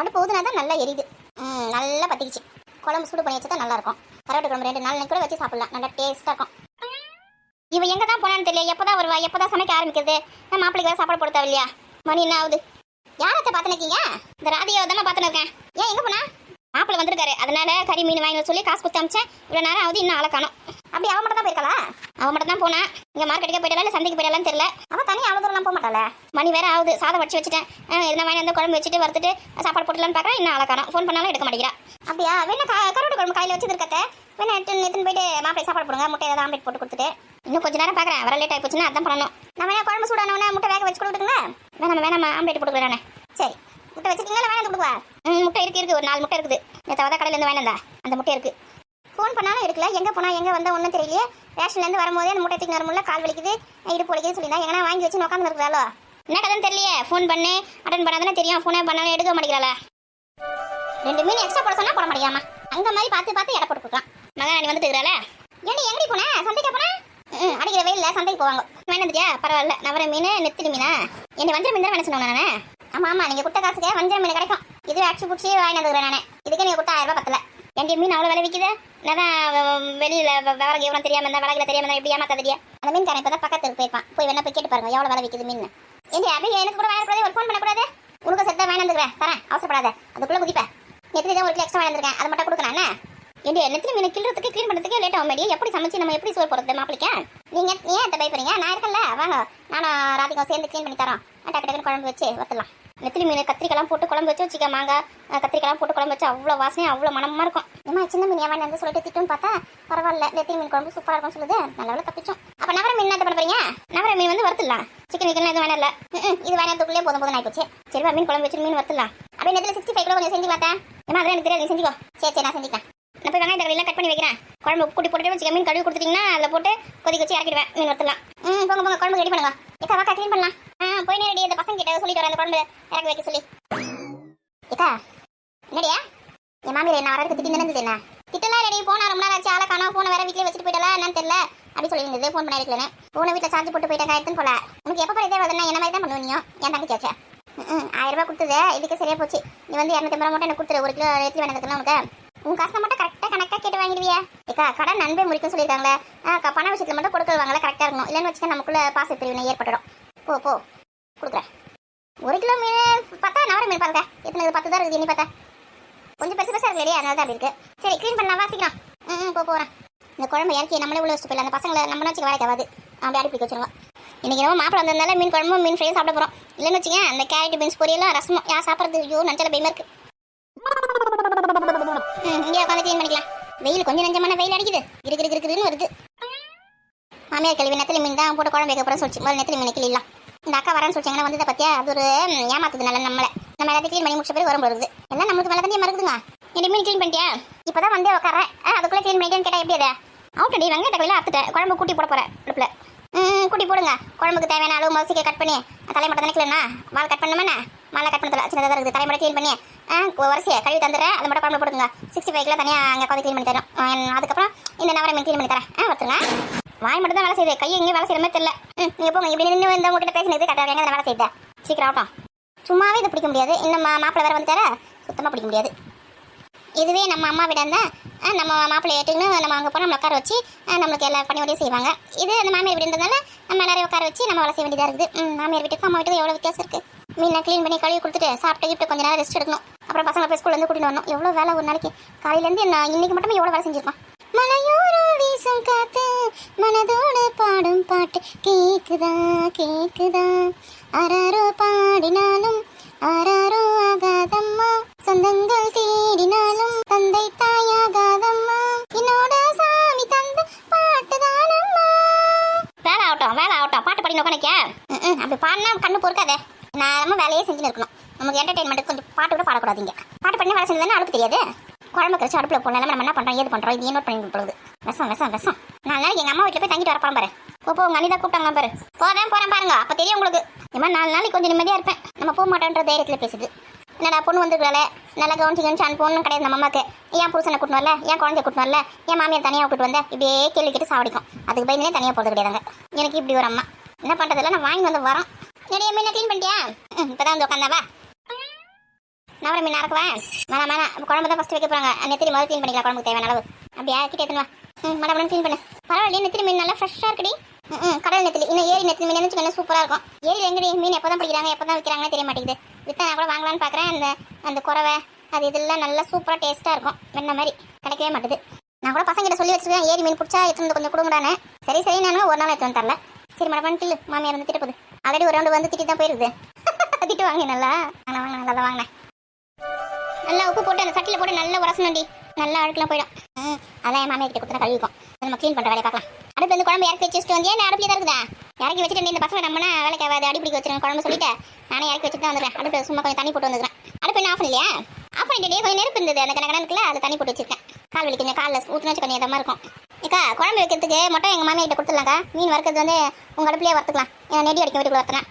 அப்படி போகுதுனா தான் நல்லா எரியுது. நல்லா பத்திக்கிச்சு. குழம்பு சூடு பண்ணி வச்சா தான் நல்லா இருக்கும். கருவாட்டு குழம்பு 2 நாள் கூட வச்சு சாப்பிடலாம். நல்லா டேஸ்ட்டாக இருக்கும். இவ எங்கே தான் போனான்னு தெரியல. எப்போதான் வருவா, எப்போதான் சமைக்க ஆரம்பிக்கிறது. நான் மாப்பிள்ளைக்கு வேறு சாப்பாடு போட தேவையில்லையா? மணி என்ன ஆகுது? யாரத்தை பார்த்து நிற்கீங்க? இந்த ராதியை தானே பார்த்துன்னு இருக்கேன். ஏன் எங்கே போனா? மாப்பிள்ளை வந்திருக்காரு, அதனால கறி மீன் வாங்கி சொல்லி காசு கொடுத்து அமிச்சேன். இவ்வளோ நேரம் ஆகுது, இன்னும் ஆளை காணோம். அப்படி அவன் மட்டும் தான் போயிருக்காளா? அவன் மட்டும் தான் போனா. இங்கே மார்க்கெட்டுக்கு போயிட்டாலா இல்லை சந்தைக்கு போயிடலான்னு தெரியல. அவன் தனியாக அவ்வளோ தூரம்லாம் போக மாட்டாள. மணி வேற ஆகுது. சாதம் வச்சு வச்சுட்டேன். எதனா வாங்கி வந்து குழம்பு வச்சுட்டு வறுத்துட்டு சாப்பாடு போட்டுலான்னு பார்க்குறேன். இன்னும் ஆளை காணோம். ஃபோன் பண்ணாலும் எடுக்க மாட்டேங்கிறா. அப்படியா? வேணா கருவாட்டு குழம்பு கையில் வச்சுருக்கத்த வேணா எடுத்துன்னு போயிட்டு மாப்பிள்ளை சாப்பாடு போடுங்க. முட்டை ஏதாவது ஆம்லேட் போட்டு கொடுத்துட்டு இன்னும் கொஞ்சம் நேரம் பார்க்குறேன். வர லேட் ஆகி போச்சுன்னா அதான் பண்ணணும். நான் வேணா குழம்பு சூடானவனே முட்டை வேக வச்சு கொடுத்துட்டுங்க. வேணாம் ஆம்லேட் போட்டுக்கிறேன். சரி, முட்டை வச்சுக்கிங்களா? வேணாம் கொடுக்குவா. முட்டை இருக்கு. ஒரு 4 முட்டை இருக்குது. நேற்று கடையிலேருந்து வேணாந்தா அந்த முட்டை இருக்குது. ஃபோன் பண்ணாலும் எடுக்கல. எங்கே போனால் எங்கே வந்தால் ஒன்றும் தெரியலையே. ரேஷன்லேருந்து வரும்போதே அந்த முட்டை தூக்கி வரும்போது கால் வலிக்குது, இடுப்பு வலிக்குது சொல்லியிருந்தா எங்கன்னா வாங்கி வச்சு உட்காந்து இருக்கிறாளோ என்ன கதைன்னு தெரியலையே. ஃபோன் பண்ணி அட்டன் பண்ணாதானே தெரியும். ஃபோனே பண்ணாலும் எடுக்க மாட்டேங்கிறாளா. 2 மீன் எக்ஸ்ட்ரா போட சொன்னால் போட மாட்டேங்காமா. அங்கே மாதிரி பார்த்து எடை போட்டு கொடுக்கலாம். மகன் நீ வந்துட்டு இருக்கிறாள. ஏன்னா எங்கடி போனேன்? சந்தைக்கு போனேன். அடிக்கிற வெயிலில் சந்தைக்கு போவாங்க. வேணாந்தியா? பரவாயில்ல. நவர மீன் நெத்திலி மீனா? என்னை வஞ்சர மீன் தான் வேணும் சொன்னேன் நான். ஆமாம், நீங்கள் கொடுத்த காசுக்கு வஞ்சர மீன் கிடைக்கும். இதுவே அடிச்சு பிடிச்சி வாங்கி வந்துக்கிறேன் நான். இதுக்கு நீங்கள் கொடுத்தா 1000 ரூபா பத்தல. எங்கள் மீன் அவ்வளோ விலை விற்கிது. நான் தான் வெளியில் விவரம் எவ்வளோ தெரியாமல் இருந்தால் வழக்கில் தெரியாமல் இருந்தால் எப்படி ஏமாத்த தெரியா. அந்த மீன் காரன் இப்போ தான் பக்கத்துக்கு போயிருப்பான். போய் வேணா போய் கேட்டு பாருங்க எவ்வளோ விலை விற்கிது மீன். ஏண்டி அப்படி எனக்கு கூட வாங்கக்கூடாது, ஒரு ஃபோன் பண்ணக்கூடாது. உனக்கு செத்தான் வாங்கி வந்துக்கிறேன் தரேன், அவசரப்படாத. அதுக்குள்ளே குதிப்பேன். நெத்திலி தான் 1 கிலோ எக்ஸ்ட்ரா வாங்கிருக்கேன். அதை மட்டும் கொடுக்குறேன். ஏண்டி நெத்திலி மீன் கிளறதுக்கு க்ளீன் பண்ணுறதுக்கு லேட் ஆகும். மேடி எப்படி சமைச்சு நம்ம எப்படி சோறு போடுறது மாப்பிளைக்க? நீங்கள் ஏன் அதை பயப்படுறீங்க? நான் இருக்கல, வாங்க. நானும் ராதிகாவும் சேர்ந்து க்ளீன் பண்ணி தரோம். டக்கு டக்குன்னு குழம்பு வச்சு வரலாம். நெத்திலி மீன் கத்திரிக்காய்லாம் போட்டு குழம்பு வச்சு வச்சுக்க. மாங்காய் கத்திரிக்காய்லாம் போட்டு குழம்பு வச்சு அவ்வளோ வாசனையாக அவ்வளோ மனமாக இருக்கும். ஏமா சின்ன மீன் ஏன் வந்து சொல்லிட்டு திட்டுன்னு பார்த்தா பரவாயில்ல, நெத்திலி மீன் குழம்பு சூப்பராக இருக்கும்னு சொல்லுது. நல்ல தப்பிச்சோம். அப்போ நவர மீன் என்ன பண்ண போறீங்க? நவர மீன் வந்து வறுத்துடலாம். சிக்கன் விக்கெல்லாம் எதுவும் வேணாம் இல்லை. இது வேணாத்துக்குள்ளே போதும் ஆகிப்போச்சு. சரிவா, மீன் குழம்பு வச்சு மீன் வறுத்துடலாம். அப்படியே நெத்தில 65 கிலோ கொஞ்சம் செஞ்சு பார்த்தேன். ஏமா அதெல்லாம் எனக்கு தெரியாது, நீ செஞ்சுக்கோ. சரி நான் செஞ்சுக்கிறேன். நான் போய் வெங்காயம் தக்காளியெல்லாம் கட் பண்ணி வைக்கிறேன். குழம்பு கூட்டி போட்டுட்டு வச்சுக்க. மீன் கழுவி கொடுத்துட்டீங்கன்னா அதில் போட்டு கொதிக்க வச்சு இறக்கிடுவேன். மீன் வறுத்துலாம். போங்க குழம்பு ரெடி பண்ணுங்க. ஏக்கா வாக்கா க்ளீன் பண்ணலாம். போய் நேரடி இந்த பசங்க கிட்ட சொல்லிட்டு வரேன் அந்த குழம்பு இறக்கி வைக்க சொல்லி. ஏக்கா என்னடியா? என் மாமியார் என்ன வரதுக்கு திட்டி இருந்தது. என்ன திட்டலாம் ரெடி? போனா ரொம்ப நேரம் ஆச்சு, ஆளை காணோம். ஃபோனை வேற வீட்டில் வச்சுட்டு போயிட்டலாம். என்னன்னு தெரியல அப்படி சொல்லியிருந்தது. ஃபோன் பண்ண எடுக்கலன்னு. ஃபோனை வீட்டில் சார்ஜ் போட்டு போயிட்டேன். எடுத்துன்னு போல. உனக்கு எப்போ இதே வருதுன்னா என்ன மாதிரி தான் பண்ணுவீங்க? என் தங்கச்சி ஆச்சா? 1000 ரூபா கொடுத்தது இதுக்கு சரியா போச்சு. நீ வந்து 250 ரூபா மட்டும் எனக்கு கொடுத்துரு. 1 கிலோ நெத்திலி வேணுதுக்குலாம் உனக்கு உன் காசை மட்டும் கரெக்டாக கேட்டு வாங்கிடுவியா? ஏக்கா கடன் நண்பே முடிக்கும் சொல்லியிருக்காங்களே. பண விஷயத்தில் மட்டும் கொடுக்குறவாங்களே கரெக்டாக இருக்கணும். இல்லைன்னு வச்சுக்க நமக்குள்ள பாச பிரிவினை ஏற்பட்டுடும். போ கொடுக்குறேன். 1 கிலோ மீன் பார்த்தா நவர மீன் பாருங்க. எத்தனை 10 தான் இருக்குது. எண்ணி பார்த்தா கொஞ்சம் பெருசாக இருக்கு இல்லையா? அதனால தான் அப்படி இருக்கு. சரி க்ளீன் பண்ணலாம் வாசிக்கலாம். போகிறேன். இந்த குழம்பு இறக்கி நம்மளே உள்ள வச்சுட்டு போயிடலாம். அந்த பசங்களை நம்ம வச்சுக்க வேலை தேவாது. அப்படி அடிப்பிடிக்க வச்சுருவோம். இன்னைக்கு நம்ம மாப்பிள்ளை வந்ததுனால மீன் குழம்பும் மீன் ஃப்ரையும் சாப்பிட போகிறோம். இல்லைன்னு வச்சுங்க அந்த கேரட் பீன்ஸ் பொரியெல்லாம் ரசமும் யார் சாப்பிட்றது? ஐயோ நஞ்சல பயமாக இருக்கு. இங்கே உட்காந்து க்ளீன் பண்ணிக்கலாம். வெயில் கொஞ்சம் நஞ்சமான வெயில் அடிக்குது. இருக்குன்னு வருது. மாமியார் கழுவி நெத்திலி மீன் தான் போட்டு குழம்பு வைக்க போகிறேன் சொல்லிச்சு. முதல்ல நெத்திலி மீன் கிளிலாம் இந்த அக்கா வரேன்னு சொல்லிச்சாங்கன்னா வந்ததை பற்றியா அது ஒரு ஏமாத்துதுனால நம்ம எல்லாத்தையும் க்ளீன் பண்ணி முடிச்ச பேர் வரும் போகுது. எல்லாம் நம்மளுக்கு மேலே தந்தியாக மறக்குதுங்க. என் மீன் க்ளீன் பண்ணிட்டியா? இப்போ தான் வந்தே உட்காரேன். அதுக்குள்ளே க்ளீன் பண்ணிட்டேன்னு கேட்டால் எப்படி அதை அவுட்டடி வெங்காய தக்காளியில் அறுத்துட்டேன். குழம்பு கூட்டி போட போகிறேன் அடுப்பில். கூட்டி போடுங்க. குழம்புக்கு தேவையான அளவு மசிக்க கட் பண்ணி தலை மட்டும் நினைக்கலண்ணா வால் கட் பண்ணணுமே. மாலை கட் பண்ணதில்ல சின்னதாக இருக்குது. தலை மட்டும் க்ளீன் பண்ணி வரிசையை கழுவி தந்துடுறேன். அது மட்டும் குழம்பு போடுங்க. 65 கிலோ தனியாக அங்கே உட்காந்து க்ளீன் பண்ணி தரோம். அதுக்கப்புறம் இந்த நவர மீன் க்ளீன் பண்ணி தரேன். ஒருத்தருங்க வாய் மட்டும் தான் வேலை செய்யுது. கையை எங்கேயும் வேலை செய்கிற மாதிரி தெரியல. நீங்கள் போங்க. இப்படி நின்று இந்த உங்ககிட்ட பேசினது கரெக்டாக எங்கே வேலை செய்யுது. சீக்கிரம் ஆகட்டும். சும்மாவே இதை பிடிக்க முடியாது. இன்னும் மாப்பிள்ளை வேறு வந்துட்டார சுத்தமாக பிடிக்க முடியாது. இதுவே நம்ம அம்மா விட இருந்தால் நம்ம மாப்பிள்ளை ஏற்றுன்னு நம்ம அங்கே போனால் நம்ம உட்கார வச்சு நம்மளுக்கு எல்லா பணியோடையும் செய்வாங்க. இது அந்த மாமியார் வீடுன்றதால நம்ம எல்லாரையும் உட்கார வச்சு நம்ம வேலை செய்ய வேண்டியதாக இருக்குது. மாமியார் வீட்டுக்கு அம்மா வீட்டுக்கு எவ்வளோ வித்தியாசம் இருக்குது. மீனை க்ளீன் பண்ணி கழுவி கொடுத்துட்டு சாப்பிட்டு கொஞ்சம் நேரம் ரெஸ்ட் எடுக்கணும். அப்புறம் பசங்களை போய் ஸ்கூல்லேருந்து கூட்டிட்டு வரணும். எவ்வளோ வேலை ஒரு நாளைக்கு. காலையிலேருந்து நான் இன்னைக்கு மட்டுமே எவ்வளோ வேலை செஞ்சுருப்பான். மலையோரோ வீசும் காத்து மனதோடு பாடும் பாட்டு கேக்குதா ஆராரோ பாடினாலும் ஆராரோ ஆகாதம்மா. சொந்தங்கள் தேடினாலும் தந்தை தாயாகாதம்மா. என்னோட சாமி தந்த பாட்டு தானம்மா. வேலை ஆகட்டும் பாட்டு பாடி நோக்கணிக்க. அப்படி பாடினா கண்ணு பொறுக்காதே. நம்ம வேலையே செஞ்சுன்னு இருக்கணும். நமக்கு என்டர்டைன்மெண்ட்டுக்கு கொஞ்சம் பாட்டு கூட பாடக்கூடாதீங்க. பாட்டு பண்ணி வேலை செஞ்சு தானே அடுப்பு தெரியாது. குழம்பு கரைச்சி அடுப்பில் போனாலும் நம்ம என்ன பண்ணுறோம் ஏது பண்ணுறோம் இது நோட் பண்ணி போகுது. விஷம் 4 நாளைக்கு எங்கள் அம்மா வீட்டில் போய் தங்கிட்டு வரப்பான் பாரு. உங்கள் அண்ணி தான் கூப்பிட்டாங்க பாரு. போகிறேன் பாருங்க. அப்போ தெரியும் உங்களுக்கு. இந்த மாதிரி 4 நாளைக்கு கொஞ்சம் நிம்மதியாக இருப்பேன். நம்ம போக மாட்டோன்ற தைரியத்தில் பேசுது. என்னடா பொண்ணு வந்துருக்கல நல்லா கவனிச்சு அனுப்பணும் கிடையாது. நம்ம அம்மாக்கு ஏன் புருஷனை கூட்டு வரல, ஏன் குழந்தைய கூட்டு வரல, ஏன் மாமியார் தனியாக கூப்பிட்டு வந்தேன் இப்படியே கேள்வி கேட்டு சாவடிக்கும். அதுக்கு பயந்தே தனியாக போகிறது கிடையாதுங்க. எனக்கு இப்படி ஒரு அம்மா என்ன பண்ணுறதில்ல. நான் வாங்கி வந்து வரோம். நிறைய மீனை க்ளீன் பண்ணிட்டியா? இப்போ தான் வந்து உட்காந்தாவா நவர மீன் அறக்குவேன். வேணாம் குழம்பு தான் ஃபஸ்ட்டு வைக்க போகிறாங்க. நெத்திரி முதல்ல க்ளீன் பண்ணிக்கலாம் குழம்புக்கு தேவையான அளவு. அப்படியா கிட்டே எடுத்துன்னு வா. மடமடம் க்ளீன் பண்ணு. பரவாயில்லையே நெத்திரி மீன் நல்லா ஃப்ரெஷ்ஷாக இருக்குடி. கடல் நெத்திலி இன்னும் ஏரி நெத்திலி மீன் என்ன சூப்பராக இருக்கும். ஏரி எங்கடி மீன் எப்போ தான் பிடிக்கிறாங்க எப்போ தான் விற்கிறாங்கன்னு தெரிய மாட்டேங்குது. விற்றா நான் கூட வாங்கலான்னு பார்க்குறேன். அந்த குறவை அது இதெல்லாம் நல்லா சூப்பராக டேஸ்ட்டாக இருக்கும். வெண்ண மாதிரி கிடைக்கவே மாட்டுது. நான் கூட பசங்கிட்ட சொல்லி வச்சிருக்கேன் ஏரி மீன் பிடிச்சா எடுத்து கொஞ்சம் கொடுங்கடானே. சரி நான் ஒரு நாள் எடுத்து தரல. சரி மடமடம் தில்லு மாமியார் வந்து திட்ட போகுது. ஆல்ரெடி ஒரு ரவுண்டு வந்து திட்டி தான் போயிருக்குது. திட்டு வாங்க நல்லா நல்லா வாங்கினேன். நல்லா உப்பு போட்டு அந்த சட்டியில் போட்டு நல்லா உரசணுண்டி. நல்லா அழுக்கெல்லாம் போயிடும். அதான் என் மாமியார் கிட்ட கொடுத்தா கழுவிக்கும். நம்ம க்ளீன் பண்ணுற வேலையை பார்க்கலாம். அடுப்பு வந்து குழம்பு இறக்கி வச்சுட்டு வந்து ஏன் அடுப்பில் தான் இருக்குதா? இறக்கி வச்சுட்டு இந்த பசங்க நம்மனா வேலைக்கு ஆகாது அடி பிடிக்க வச்சிருக்கேன் குழம்பு சொல்லிட்டு நானே இறக்கி வச்சுட்டு தான் வந்துடுறேன். அடுப்பு சும்மா கொஞ்சம் தண்ணி போட்டு வந்துக்கிறேன். அடுப்பு என்ன ஆஃப் இல்லையா? ஆஃப் பண்ணிட்டு கொஞ்சம் நெருப்பு இருந்தது அந்த கணக்குல அதில் தண்ணி போட்டு வச்சிருக்கேன். கால் வலிக்கு காலில் ஊற்றினா வச்சு கொஞ்சம் இதமாக இருக்கும். ஏக்கா குழம்பு வைக்கிறதுக்கு மட்டும் எங்கள் மாமியார் கிட்ட கொடுத்துடலாம்க்கா. மீன் வறுக்கிறது வந்து உங்கள் அடுப்புலேயே வறுத்துக்கலாம். நெடி அடிக்க வீட்டுக்குள்ள வறுத்துலாம்.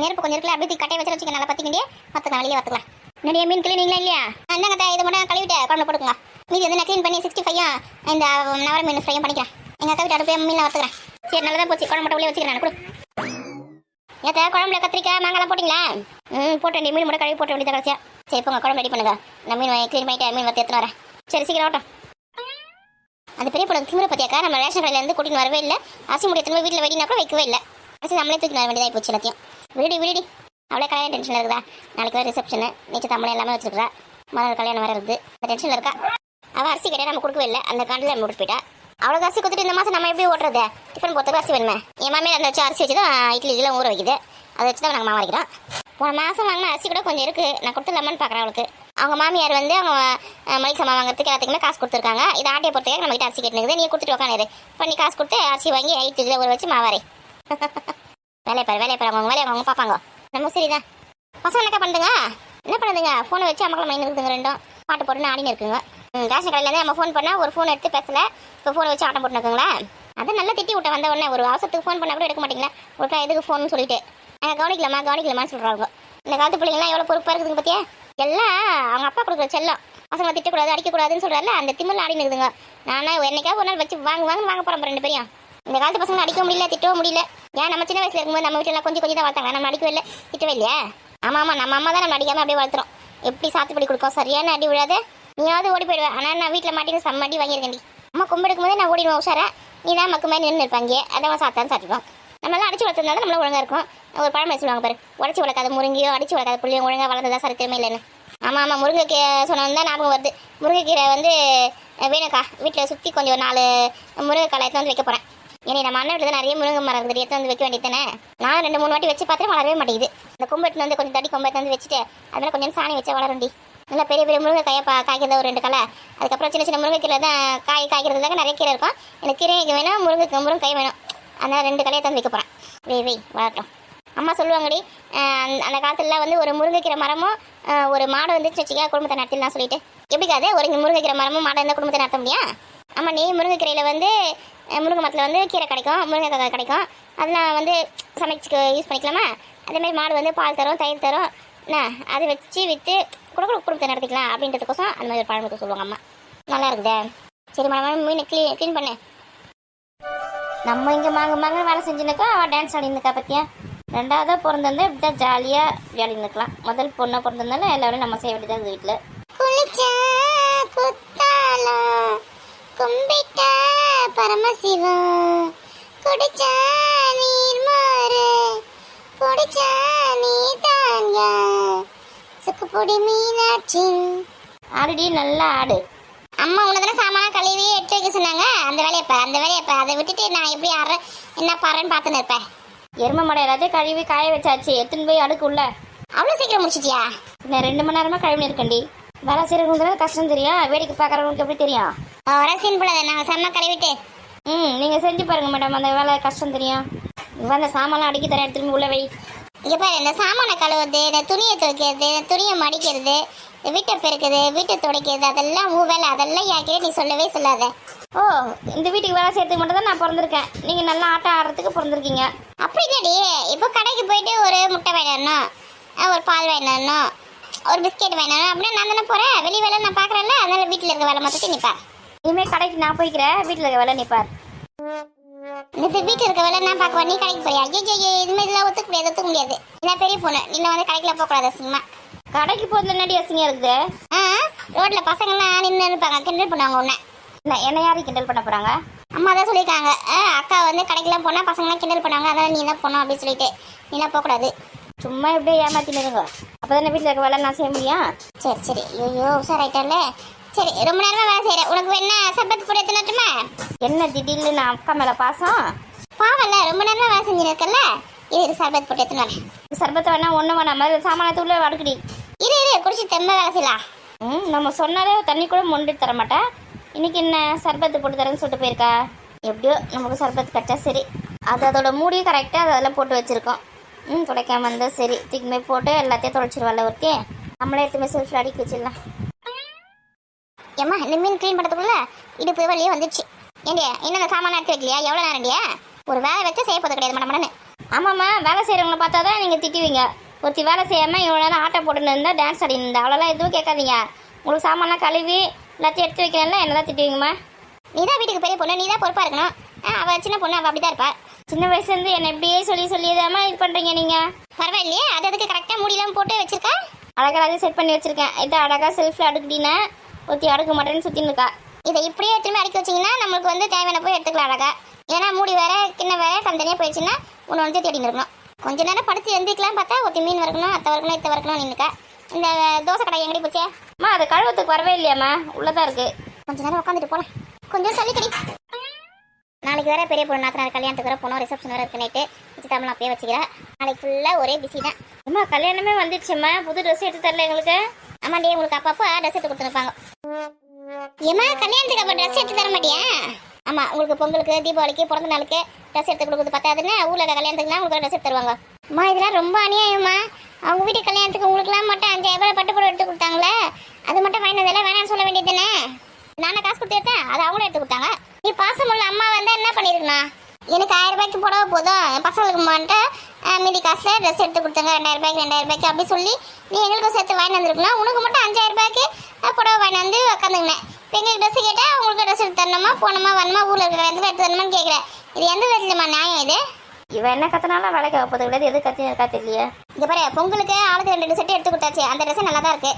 நெருப்பு கொஞ்சம் இருக்குல்ல அப்படியே கட்டையை வச்சு வச்சுக்க நல்லா பற்றிக்கிட்டே வறுத்துக்கலாம். வெளியே வறுத்துக்கலாம். நிறைய மீன் கிளீனிங்களா இல்லையா? என்னங்க இதை மட்டும் கழுவிட்டு குழம்பு போட்டுக்கலாம். மீதி வந்து நான் க்ளீன் பண்ணி 65 இந்த நவர மீன் ஃப்ரையும் பண்ணிக்கிறேன். எங்கள் அக்கா வீட்டு அடுப்பு மீன் வறுத்துக்கிறேன். சரி நல்லதாக போச்சு. குழம்பு மட்டும் உள்ளே வச்சுக்கிறேன். நான் கொடு. ஏற்ற குழம்புல கத்திரிக்காய் மாங்காலாம் போட்டிங்களா? போட்டு வேண்டிய மீன் மட்டும் கழுவி போட்டு வேண்டியது கடைசியா. சரி இப்போ உங்கள் குழம்பு ரெடி பண்ணுங்க. நான் மீன் க்ளீன் பண்ணிட்டு மீன் வறுத்து எடுத்துன்னு வரேன். சரி சீக்கிரம் ஓட்டம். அந்த பெரிய பொண்ணு திமுறை பற்றியாக்கா நம்ம ரேஷன் கடையிலேருந்து கூட்டின்னு வரவே இல்லை. அரிசி முடிய திரும்ப வீட்டில் வெடினா கூட வைக்கவே இல்லை. அரிசி நம்மளே தூக்கி வர வேண்டியதாக போச்சு எல்லாத்தையும். விடி அவ்வளோ கல்யாணம் டென்ஷனில் இருக்குதா? நாளைக்கு வேறு ரிசப்ஷனு நீச்சல் தமிழ் எல்லாமே வச்சுருக்கா. மறுநாள் கல்யாணம் வேறு இருக்குது. அந்த டென்ஷனில் இருக்கா. அவள் அரிசி கிடையாது நம்ம கொடுக்கவே இல்லை. அந்த காண்டில் நம்ம கொடுத்து போயிட்டா. அவ்வளோ அரிசி கொடுத்துட்டு இந்த மாதம் நம்ம எப்படி ஓட்டுறது? டிஃபன் போகிறதுக்கு அரிசி வேணுமே. என் மாமியார் அந்த வச்சு அரிசி வச்சு தான் இட்லிலாம் ஊற வைக்குது. அதை வச்சு தான் நாங்கள் மாவு அரைக்கிறோம். போன மாதம் வாங்கின அரிசி கூட கொஞ்சம் இருக்குது. நான் கொடுத்துடலாமான்னு பார்க்குறேன் அவளுக்கு. அவங்க மாமியார் வந்து அவங்க மளிகை சாமான் வாங்குறதுக்கு எல்லாத்துக்குமே காசு கொடுத்துருக்காங்க. இதை ஆட்டையை பொறுத்தவரை நம்ம கிட்ட அரிசி கேட்டுனுக்குது. நீ கொடுத்துட்டு உட்காந்து பண்ணி காசு கொடுத்து அரிசி வாங்கி இட்லியில் ஊற வச்சு மாவாரை. வேலையை பாரு அவங்க வேலையை அவங்க பார்ப்பாங்க. நம்ம சரிதான். பசங்க என்னக்கா பண்ணுதுங்க? என்ன பண்ணுதுங்க? ஃபோனை வச்சு அம்மக்களை மைண்ட் இருக்குதுங்க. ரெண்டும் பாட்டு போட்டுன்னு ஆடினு இருக்குங்க. ரேஷன் கடையிலேருந்து நம்ம ஃபோன் பண்ணால் ஒரு ஃபோன் எடுத்து பேசல. இப்போ ஃபோனை வச்சு ஆட்டம் போட்டுருக்குங்களா? அதை நல்லா திட்டி விட்டேன் வந்த உடனே. ஒரு அவசரத்துக்கு ஃபோன் பண்ணால் கூட எடுக்க மாட்டீங்களா? ஒருக்கா எதுக்கு ஃபோன் சொல்லிட்டு கவனிக்கலாமான்னு சொல்கிறாங்க. இந்த காலத்து பிள்ளைங்களாம் எவ்வளோ பொறுப்பாக இருக்குதுங்க பார்த்தியா? எல்லாம் அவங்க அப்பா கொடுக்குற செல்லம். பசங்களை திட்டக்கூடாது அடிக்கக்கூடாதுன்னு சொல்கிறாருல அந்த திமிரில் ஆடினு இருக்குதுங்க. நானும் என்னைக்காவது ஒரு நாள் வச்சு வாங்க போகிறோம் ரெண்டு பேரையும். இந்த காலத்து பசங்களை அடிக்க முடியல திட்டவும் முடியல. ஏன் நம்ம சின்ன வயசுல இருக்கும்போது நம்ம வீட்டில் கொஞ்சம் தான் வளர்த்தாங்க. நம்ம அடிக்கவே இல்லை திட்டவே இல்லையா? ஆமாம் நம்ம அம்மா தான் நம்ம அடிக்காமல் அப்படியே வளர்த்துறோம். எப்படி சாத்துப்படி கொடுக்கும் சரியான அடி விழாது. நீயாவது ஓடி போயிடுவேன். ஆனால் நான் வீட்டில் மாட்டின்னு செம்ம அடி வாங்கியிருக்கேன்டி. அம்மா கொம்பு எடுக்கும்போது நான் ஓடிடுவேன் உஷாரா. நீ தான் மக்கு மாதிரி நின்று இருப்பாங்க. அதான் சாப்பிடுவோம். நம்மளாம் அடிச்சு வளர்த்ததுனால நம்மளும் ஒழுங்காக இருக்கும். ஒரு பழமொழி சொல்லுவாங்க பாரு, உடச்சி வளர்க்காத முருங்கையோ அடிச்சு வளர்க்காத புள்ளியும் ஒழுங்காக வளர்ந்ததா சரித்திரமே இல்லைன்னு. ஆமாம் முருங்கைக்கீரை சொன்னது தான் ஞாபகம் வருது. முருங்கைக்கீரை வந்து வேணுக்கா வீட்டில் சுற்றி கொஞ்சம் 4 முருங்கைக்காலை எடுத்து வந்து வைக்க போகிறேன். ஏன்னா நம்ம அண்ணன் வீட்டில் தான் நிறைய முருங்கை மரம் இருக்குது. எடுத்து வந்து வைக்க வேண்டியது தானே. நான் 2-3 வாட்டி வச்சு பார்த்துட்டு வளரவே மாட்டேங்குது. அந்த கொம்பு எடுத்து வந்து கொஞ்சம் தடி கொம்பு எடுத்து வந்து வச்சுட்டு அதில் கொஞ்சம் சாணி வச்சா வளருண்டி. நல்லா பெரிய முருங்கை காய்க்கிறதா ஒரு 2 களை. அதுக்கப்புறம் சின்ன முருங்கைக்கீரை தான் காய்க்கிறது தாங்க நிறைய கீரை இருக்கும். எனக்கு கீரை வேணும் முருங்கை வேணும். அதனால் 2 கலையை தான் வைக்க போகிறேன். வை வளரட்டும். அம்மா சொல்லுவாங்கடி அந்த காலத்துல வந்து ஒரு முருங்கைக்கீரை மரமும் ஒரு மாடு வந்துச்சு வச்சுக்க குடும்பத்தை நடத்திடலாம் சொல்லிட்டு. எப்படிக்காது ஒரு முருங்கைக்கீரை மரமும் மாடு இருந்தால் குடும்பத்தை நடத்த முடியா? ஆமாம் நீ முருங்கைக்கீரையில் வந்து முருங்கை மரத்தில் வந்து கீரை கிடைக்கும், முருங்கைக்காய் கிடைக்கும். அதெல்லாம் வந்து சமைச்சு யூஸ் பண்ணிக்கலாமா? அதேமாதிரி மாடு வந்து பால் தரும் தயிர் தரும். என்ன அதை வச்சு விற்று குடும்பத்தை நடத்திக்கலாம் அப்படின்றதுக்கோசம் அந்த மாதிரி ஒரு பழமுக்கு சொல்லுவாங்க அம்மா. நல்லா இருக்குதே. சரி மேடம் மீனை க்ளீன் பண்ணு. நம்ம இங்கே மாங்க வேலை செஞ்சுனாக்கா அவள் டான்ஸ் ஆடிருந்துக்கா பற்றியா? 2ஆவதாக பிறந்திருந்தா இப்படி தான் ஜாலியாக விளையாடின்னு இருக்கலாம். முதல் பொண்ணாக பிறந்திருந்தாலும் எல்லாரும் நம்ம செய்ய வேண்டியதாக இருக்குது வீட்டில். குளிச்சா குத்தாலம் கும்பிட்டா பரமசிவம் குடிச்சா நீர் மாறு குடிச்சா நீ தாங்க சுக்குப்பொடி மீனாட்சி ஆடுடி நல்லா ஆடு. அம்மா உனதான சாமான கழுவி எடுத்து வைக்க சொன்னாங்க. அந்த வேலையப்ப அதை விட்டுட்டு நான் எப்படி ஆடுறேன் என்ன பாடுறேன்னு பார்த்துன்னு இருப்பேன். எருமை மாடை எல்லாத்தையும் கழுவி காய வச்சாச்சு. எடுத்துன்னு போய் அடுக்கு உள்ள. அவ்வளோ சீக்கிரம் முடிச்சிட்டியா? நான் 2 மணி நேரமாக கழுவி இருக்கேன்டி. வேலை செய்யறவங்களுக்கு கஷ்டம் தெரியும், வேடிக்கை பார்க்குறவங்களுக்கு எப்படி தெரியும்? வர சிம்பிளாக நாங்கள் செம்ம கழுவிட்டு நீங்கள் செஞ்சு பாருங்க மேடம். அந்த வேலை கஷ்டம் தெரியும். இவன் அந்த சாமான்லாம் அடிக்க தரேன் எடுத்துட்டு உள்ள வை. இங்கே பாரு இந்த சாமானை கழுவுறது, இந்த துணியை துவைக்கிறது, இந்த துணியை மடிக்கிறது, வீட்டை பெருக்குது, வீட்டை துடைக்கிறது, அதெல்லாம் வேலை. அதெல்லாம் யாக்கிட்டே நீ சொல்லவே சொல்லாத. ஓ இந்த வீட்டுக்கு வேலை செய்யறதுக்கு மட்டும் தான் நான் பிறந்திருக்கேன். நீங்கள் நல்லா ஆட்டம் ஆடுறதுக்கு பிறந்திருக்கீங்க. அப்படி இல்லடி. இப்போ கடைக்கு போயிட்டு ஒரு முட்டை வேணும், ஒரு பால் வேணும், ஒரு பிஸ்கெட் வேணும் அப்படின்னா நான் தானே போகிறேன். வெளி வேலை நான் பார்க்குறேன்ல. அதனால வீட்டில் இருக்க வேலை மொத்தத்தையும் நிற்பார். இனிமேல் கடைக்கு நான் போய்க்கிறேன், வீட்டில் இருக்க வேலை நிற்பார். வீட்டில் இருக்க வேலை நான் பார்க்குவேன், நீ கடைக்கு போறியா? ஐயோ இதுமாதிரி இதெல்லாம் ஒத்துக்க முடியாது. இல்லை பெரிய பொண்ணு நீ வந்து கடைக்கெல்லாம் போகக்கூடாது. சும்மா கடைக்கு போகிறதுல என்னடி அசிங்கம் இருக்குது? ரோட்ல பசங்கள்லாம் நின்று இருப்பாங்க, கிண்டல் பண்ணுவாங்க உன்னை. இல்லை, என்ன யாரும் கிண்டல் பண்ண போகிறாங்க? அம்மா தான் சொல்லியிருக்காங்க, அக்கா வந்து கடைக்கெல்லாம் போனால் பசங்களாம் கிண்டல் பண்ணுவாங்க, அதனால் நீ தான் போனோம் அப்படின்னு சொல்லிட்டு நீலாம் போகக்கூடாது. சும்மா இப்படியே ஏமாத்தின்னு இருங்க, அப்போ தானே வீட்டில் இருக்க வேலை நான் செய்ய முடியும். சரி சரி, ஐயோ உஷாராயிட்டால. சரி, ரொம்ப நேரமாக வேலை செய்கிறேன். உனக்கு என்ன சர்பத்து போட்டு எடுத்துனட்டுமா? என்ன திடீர்னு நான் அக்கா மேலே பாசம்? பாவம்ல, ரொம்ப நேரமாக வேலை செஞ்சுன்னு இருக்கல. இரு சர்பத் போட்டு எடுத்துன்னு. சர்பத்தை வேணா ஒன்றும் வேணாம், மாதிரி சாமானத்து உள்ள வடுக்கடி. இரு குடிச்சு தெம்ப வேலை செய்யலாம். நம்ம சொன்னாலே தண்ணி கூட மொண்டு தர மாட்டேன். இன்னைக்கு என்ன சர்பத்து போட்டு தரேன்னு சொல்லிட்டு போயிருக்கா. எப்படியோ நமக்கு சர்பத்து கச்சா சரி. அதோட மூடியும் கரெக்டாக அதெல்லாம் போட்டு வச்சுருக்கோம். துடைக்காம இருந்தால் சரி. திக்குமே போட்டு எல்லாத்தையும் துடைச்சிருவாள் ஒருக்கே. நம்மளே எடுத்துமே செல்ஃபில் அடிக்க வச்சிடலாம். ஏம்மா, இந்த மீன் க்ளீன் பண்ணுறதுக்குள்ள இடுப்பு வழியே வந்துடுச்சு. ஏண்டியா என்னென்ன சாமான எடுத்து வைக்கலையா? எவ்வளோ நேரண்டியா? ஒரு வேலை வச்சா செய்ய போது கிடையாது மடமடன்னு. ஆமாம்மா, வேலை செய்கிறவங்களை பார்த்தா தான் நீங்கள் திட்டுவீங்க. ஒருத்தி வேலை செய்யாமல் இவ்வளோ நேரம் ஆட்டை போட்டுன்னு இருந்தால் டான்ஸ் ஆடின்னு இருந்தா அவ்வளோலாம் எதுவும் கேட்காதீங்க. உங்களுக்கு சாமான்லாம் கழுவி எல்லாத்தையும் எடுத்து வைக்கிறேன்ல என்ன தான் திட்டுவீங்கம்மா. நீ தான் வீட்டுக்கு பெரிய பொண்ணு, நீ தான் பொறுப்பாக இருக்கணும். அவள் சின்ன பொண்ணு, அவள் அப்படி தான் இருப்பா. சின்ன வயசுலேருந்து என்னை எப்படியே சொல்லியதாம்மா இது பண்ணுறீங்க நீங்கள். பரவாயில்லையே, அது அதுக்கு கரெக்டாக மூடிலாம் போட்டு வச்சிருக்கா. அழகாக செட் பண்ணி வச்சுருக்கேன். இதை அழகாக செல்ஃபில் அடுக்கிட்டீங்கன்னா ஒருத்தி அடுக்க மாட்டேன்னு சுற்றின்னு இருக்கா. இதை இப்படியே திரும்பி அடுக்கி வச்சிங்கன்னா நம்மளுக்கு வந்து தேவையான போய் எடுத்துக்கலாம் அழகா. ஏன்னா மூடி வேற கிண்ண வேற தனித்தனியாக போயிடுச்சுன்னா ஒன்று வந்து தேடின்னு இருக்கணும். கொஞ்ச நேரம் படுத்து எழுந்திக்கலாம் பார்த்தா ஒருத்தி மீன் வறுக்கணும், அத்தை வறுக்கணும், இத்தை வறுக்கணும் நின்றுக்கா. இந்த தோசை கடை எங்கடி போச்சே? அம்மா, அது கழுவத்துக்கு வரவே இல்லையாம்மா, உள்ளதான் இருக்கு. கொஞ்ச நேரம் உட்காந்துட்டு போனேன், கொஞ்சம் சொல்லிக்கடி. நாளைக்கு வேற பெரிய பொண்ணு நாத்தனார் கல்யாணத்துக்கு வேற போனோம், ரிசப்ஷன் வேற இருக்கு நைட்டு. வச்சுட்டாமல் அப்படியே வச்சுக்கிறேன். நாளைக்கு ஃபுல்லாக ஒரே பிஸி தான். அம்மா, கல்யாணமே வந்துடுச்சும்மா, புது ட்ரெஸ் எடுத்து தரல எங்களுக்கு. ஆமாண்டி, உங்களுக்கு அப்பப்போ ட்ரெஸ் எடுத்து கொடுத்துருப்பாங்க. ஏம்மா, கல்யாணத்துக்கு அப்போ ட்ரெஸ் எடுத்து தர மாட்டியா? ஆமாம், உங்களுக்கு பொங்கலுக்கு, தீபாவளிக்கு, பிறந்த நாளுக்கு ட்ரெஸ் எடுத்து கொடுக்குறது பத்தாதுன்னு ஊரில் கல்யாணத்துக்குலாம் உங்களுக்கு ட்ரெஸ் எடுத்து தருவாங்க. அம்மா, இதெல்லாம் ரொம்ப அநியாயம்மா. அவங்க வீட்டு கல்யாணத்துக்கு உங்களுக்குலாம் மட்டும் 5000 ரூபாய் பட்டு புடவை எடுத்து கொடுத்தாங்களே, அது மட்டும் வாங்கினதெல்லாம் வேணாம்னு சொல்ல வேண்டியது தானே? நானே காசு கொடுத்து எடுத்தேன், அது அவங்களும் எடுத்து கொடுத்தாங்க. நீ பாசமுள்ள அம்மா வந்தால் என்ன பண்ணியிருக்கணும்? எனக்கு 1000 ரூபாய்க்கு புடவை போதும், என் பசங்களுக்கு மட்டும் மீதி காசில் ட்ரெஸ் எடுத்து கொடுத்தாங்க 2000 ரூபாய்க்கு 2000 ரூபாய்க்கு அப்படி சொல்லி நீ எங்களுக்கும் சேர்த்து வாங்கி வந்துருக்கணும். உனக்கு மட்டும் 5000 ரூபாய்க்கு புடவை வாங்கி வந்து உட்காந்துங்கண்ணே. இப்போ எங்களுக்கு ட்ரெஸ் கேட்டால் உங்களுக்கு ட்ரெஸ் எடுத்து தரணுமா, போனோமா வரணுமா, ஊரில் இருக்கிற இடத்துல எடுத்து தரணுமான்னு கேட்குறேன். இது எந்த விதத்துலமா நியாயம் இது? இவன் என்ன கத்தினாலும் வேலைக்கு போகிறது கிடையாது, எது கத்தி இருக்கா தெரியலையே. இங்கே பாரு, பொங்கலுக்கு ஆளுக்கு 2 செட்டு எடுத்து கொடுத்தாச்சு. அந்த ட்ரெஸ்ஸே நல்லா தான் இருக்குது.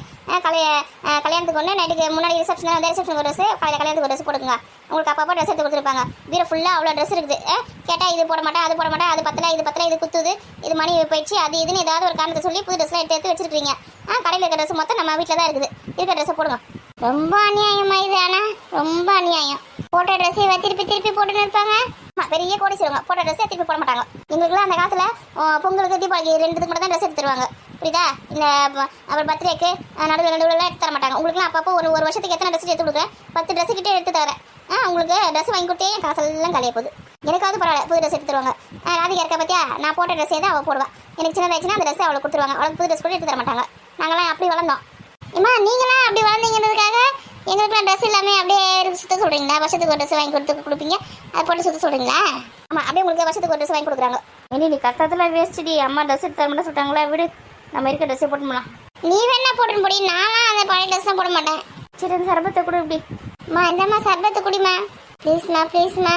கல்யாணத்துக்கு ஒன்று, நைட்டுக்கு முன்னாடி ரிசப்ஷன் வந்து ரிசப்ஷனுக்கு ஒரு ட்ரெஸ், கல்யாணத்துக்கு ஒரு ட்ரெஸ் போட்டுங்க. உங்களுக்கு அப்பப்போ ட்ரெஸ் எடுத்து கொடுத்துருப்பாங்க. வீர ஃபுல்லாக அவ்வளோ ட்ரெஸ் இருக்குது. கேட்டால் இது போட மாட்டேன், அது போட மாட்டேன், அது பத்தல, இது பத்தல, இது குத்துது, இது மணி போயிடுச்சு, அது இதுன்னு ஏதாவது ஒரு காரணத்தை சொல்லி புது ட்ரெஸ்லாம் எடுத்து வச்சிருக்கீங்க. கடையில் இருக்கிற ட்ரெஸ் மொத்தம் நம்ம வீட்டில் தான் இருக்குது. இருக்கிற ட்ரெஸ்ஸை போடுங்க. ரொம்ப அநியாயமா இது. ஆனால் ரொம்ப அநியாயம். போட்ட ட்ரெஸ்ஸை திருப்பி போட்டுன்னு இருப்பாங்க. பெரிய கோடி சொல்லுவாங்க, போட்ட ட்ரெஸ்ஸை திருப்பி போட மாட்டாங்க. எங்களுக்குலாம் அந்த காலத்தில் பொங்கலுக்கு தீபாவளிக்கு 2 மட்டும் தான் ட்ரெஸ் எடுத்து தருவாங்க. புரியுதா? இந்த அவர் பர்த்டேக்கு நடுவில் எடுத்து தர மாட்டாங்க. உங்களுக்குலாம் அப்பப்போ ஒரு வருஷத்துக்கு எத்தனை ட்ரெஸ் எடுத்து கொடுக்குறேன்? 10 ட்ரெஸ் கிட்டே எடுத்து தரேன். உங்களுக்கு ட்ரெஸ் வாங்கி கொடுத்தே என் காசெல்லாம் கலைய போகுது. எனக்காவது பரவாயில்ல, புது ட்ரெஸ் எடுத்து தருவாங்க. ராதிகா இருக்கா பார்த்தியா, நான் போட்ட ட்ரெஸ்ஸே தான் அவள் போடுவாள். எனக்கு சின்னதாச்சுன்னா அந்த ட்ரெஸ்ஸை அவளை கொடுத்துருவாங்க. அவளுக்கு புது ட்ரெஸ் கூட எடுத்து தர மாட்டாங்க. நாங்களாம் அப்படி வளர்ந்தோம். இம்மா, நீங்களாம் அப்படி வளர்ந்தீங்கிறதுக்காக எங்களுக்குலாம் ட்ரெஸ் எல்லாமே அப்படியே சுத்த சொல்கிறீங்களா? வருஷத்துக்கு ஒரு ட்ரெஸ் வாங்கி கொடுப்பீங்க, அதை போட்டு சுத்த சொல்கிறீங்களா? ஆமாம், அப்படியே உங்களுக்கு வருஷத்துக்கு ஒரு ட்ரெஸ் வாங்கி கொடுக்குறாங்க. இனி நீ கத்தத்தில் வேஸ்ட்டுடி. அம்மா ட்ரெஸ் எடுத்து தர மட்டும் சொல்லிட்டாங்களா, விடு, நம்ம இருக்க ட்ரெஸ்ஸை போட்டுக்கலாம். நீ வேணா போட்டுன்னு போடி, நானும் அந்த பழைய ட்ரெஸ் தான் போட மாட்டேன். சரி, அந்த சர்பத்தை கொடு. இப்படி அம்மா, இந்தம்மா சர்பத்தை குடிமா, ப்ளீஸ்மா.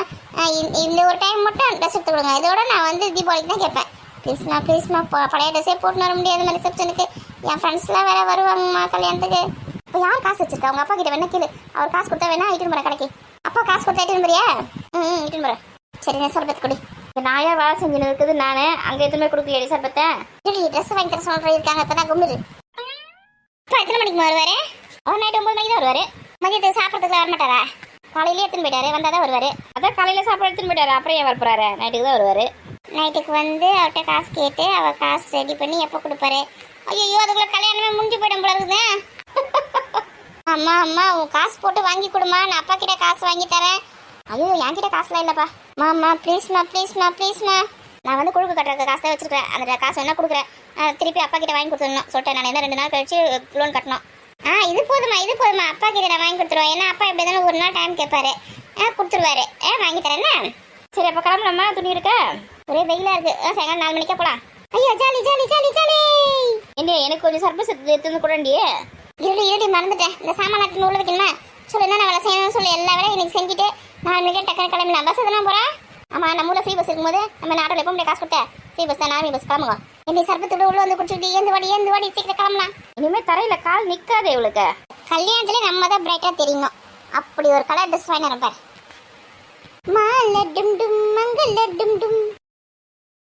இந்த ஒரு டைம் மட்டும் ட்ரெஸ் எடுத்து கொடுங்க. இதோட நான் வந்து தீபாவளிக்கு தான் கேட்பேன். ப்ளீஸ்மா. பழைய ட்ரெஸ்ஸே போட்டுன்னு வர முடியாது ரிசப்ஷனுக்கு. என் ஃப்ரெண்ட்ஸ்லாம் வேற வருவாங்கம்மா கல்யாணத்துக்கு. இப்போ யார் காசு வச்சிருக்கா? அவங்க அப்பா கிட்ட வேணா கேளு. அவர் காசு கொடுத்தா வேணா இட்டுன்னு போகிறேன் கடைக்கு. அப்பா காசு கொடுத்தா இட்டுன்னு போறியா? இட்டுன்னு போகிறேன். சரி, நான் சர்பத்து குடி. நான் ஏன் வேலை செஞ்சுன்னு இருக்குது? நான் அங்கே எதுவுமே கொடுக்கலையே சர்பத்தை. சரி, ட்ரெஸ் வாங்கி தர சொல்லியிருக்காங்க. இப்போ தான் கும்பிடு. இப்போ எத்தனை மணிக்கு வருவார்? அவர் நைட்டு 9 மணிக்கு தான் வருவார். மதியத்துக்கு சாப்பிட்றதுக்குலாம் வரமாட்டாரா? காலையிலே எடுத்துன்னு போயிட்டாரு, வந்தால் தான் வருவார். அதான் காலையில் சாப்பிட எடுத்துன்னு போயிட்டாரு, அப்புறம் ஏன் வரப்போறாரு? நைட்டுக்கு தான் வருவார். நைட்டுக்கு வந்து அவர்கிட்ட காசு கேட்டு அவர் காசு ரெடி பண்ணி எப்போ கொடுப்பாரு? ஐயோ, அதுக்குள்ள கல்யாணமே முடிஞ்சு போயிடும் போல இருக்குது. அம்மா உன் காசு போட்டு வாங்கி கொடுமா, நான் அப்பா கிட்ட காசு வாங்கி தரேன். ஐயோ, என்கிட்ட காசுலாம் இல்லைப்பா. அம்மா ப்ளீஸ்மா. நான் வந்து குழுக்கு கட்டுறதுக்கு காசு தான் வச்சிருக்கேன். அந்த காசு வேணா கொடுக்குறேன். திருப்பி அப்பா கிட்ட வாங்கி கொடுத்துடணும் சொல்லிட்டேன். நான் என்ன 2 நாள் கழிச்சு லோன் கட்டணும். இது போதுமா. அப்பா கிட்ட நான் வாங்கி கொடுத்துருவேன். ஏன்னா அப்பா எப்படி தானே ஒரு நாள் டைம் கேட்பாரு. கொடுத்துருவாரு. வாங்கி தரேன்னா. சரி, அப்போ கிளம்பலாமா? துணி இருக்க ஒரே வெயிலாக இருக்குது. சாயங்காலம் 4 மணிக்கா போகலாம். ஐயோ, ஜாலி. என்ன, எனக்கு கொஞ்சம் சர்பஸ் எடுத்து கூடண்டியே. இருடி மறந்துட்டேன். இந்த சாமான் உள்ள வைக்கணுமா? சொல்லு, என்ன வேலை செய்யணும்னு சொல்லி எல்லா வேலையும் இன்னைக்கு செஞ்சுட்டு 4 மணிக்கே டக்குனு கிளம்பிடலாம். பஸ் எதனா போகிறேன். ஆமாம், நம்ம ஊரில் ஃப்ரீ பஸ் இருக்கும்போது நம்ம ஆட்டோவில் எப்போ முடியாது காசு கொடுத்தேன். ஃப்ரீ பஸ் தான், நார்மல் பஸ் கிளம்புங்க. என்னை சர்பத்தோட உள்ள வந்து குடிச்சுக்கிட்டு ஏந்து வாடி சீக்கிரம் கிளம்பலாம். இனிமே தரையில கால் நிக்காதே இவளுக்கு. கல்யாணத்துல நம்ம தான் பிரைட்டா தெரியணும். அப்படி ஒரு கலர் ட்ரெஸ் வாங்கி இருப்பார். மால டும் டும் மங்கள டும் டும்.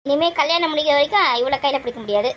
இனிமே கல்யாணம் முடிக்கிற வரைக்கும் இவ்வளவு கையில பிடிக்க முடியாது.